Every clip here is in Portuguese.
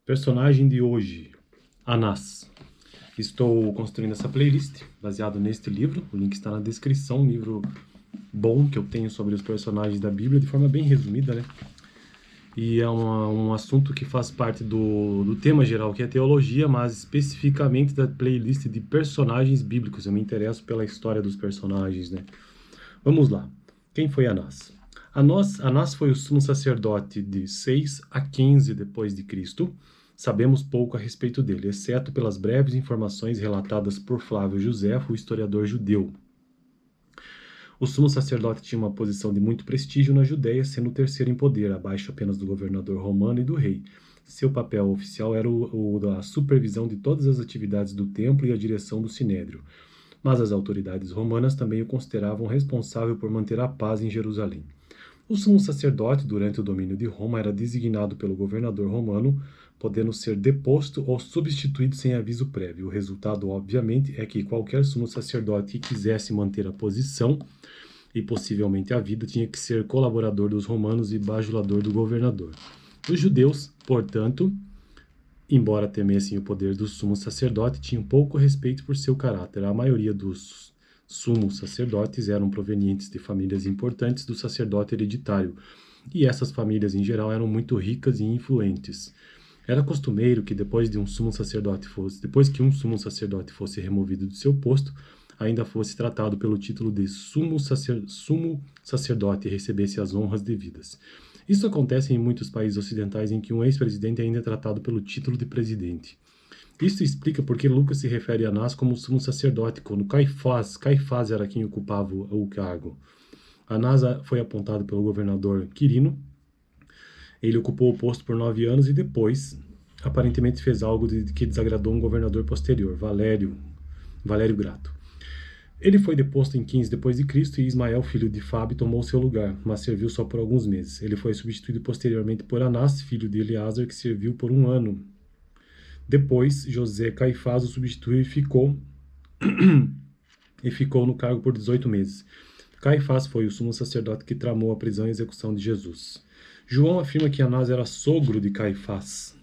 Personagem de hoje, Anás. Estou construindo essa playlist baseado neste livro. O link está na descrição. Um livro bom que eu tenho sobre os personagens da Bíblia, de forma bem resumida, né? E é um assunto que faz parte do tema geral, que é teologia, mas especificamente da playlist de personagens bíblicos. Eu me interesso pela história dos personagens, né? Vamos lá. Quem foi Anás? Anás foi o sumo sacerdote de 6 a 15 depois de Cristo. Sabemos pouco a respeito dele, exceto pelas breves informações relatadas por Flávio Josefo, o historiador judeu. O sumo sacerdote tinha uma posição de muito prestígio na Judéia, sendo o terceiro em poder, abaixo apenas do governador romano e do rei. Seu papel oficial era o da supervisão de todas as atividades do templo e a direção do sinédrio. Mas as autoridades romanas também o consideravam responsável por manter a paz em Jerusalém. O sumo sacerdote, durante o domínio de Roma, era designado pelo governador romano, podendo ser deposto ou substituído sem aviso prévio. O resultado, obviamente, é que qualquer sumo sacerdote que quisesse manter a posição e possivelmente a vida tinha que ser colaborador dos romanos e bajulador do governador. Os judeus, portanto, embora temessem o poder do sumo sacerdote, tinham pouco respeito por seu caráter. A maioria dos sumos sacerdotes eram provenientes de famílias importantes do sacerdote hereditário, e essas famílias em geral eram muito ricas e influentes. Era costumeiro que depois que um sumo sacerdote fosse removido de seu posto, ainda fosse tratado pelo título de sumo sacerdote e recebesse as honras devidas. Isso acontece em muitos países ocidentais em que um ex-presidente ainda é tratado pelo título de presidente. Isso explica por que Lucas se refere a Anás como sumo sacerdote, quando Caifás era quem ocupava o cargo. Anás foi apontado pelo governador Quirino. Ele ocupou o posto por 9 anos e depois, aparentemente, fez algo que desagradou um governador posterior, Valério Grato. Ele foi deposto em 15 depois de Cristo e Ismael, filho de Fábio, tomou seu lugar, mas serviu só por alguns meses. Ele foi substituído posteriormente por Anás, filho de Eleazar, que serviu por 1 ano. Depois, José Caifás o substituiu e ficou no cargo por 18 meses. Caifás foi o sumo sacerdote que tramou a prisão e execução de Jesus. João afirma que Anás era sogro de Caifás,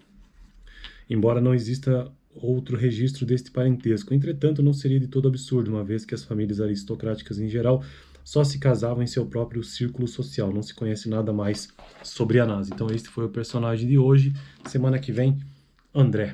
embora não exista outro registro deste parentesco. Entretanto, não seria de todo absurdo, uma vez que as famílias aristocráticas em geral só se casavam em seu próprio círculo social. Não se conhece nada mais sobre Anás. Então este foi o personagem de hoje. Semana que vem, André.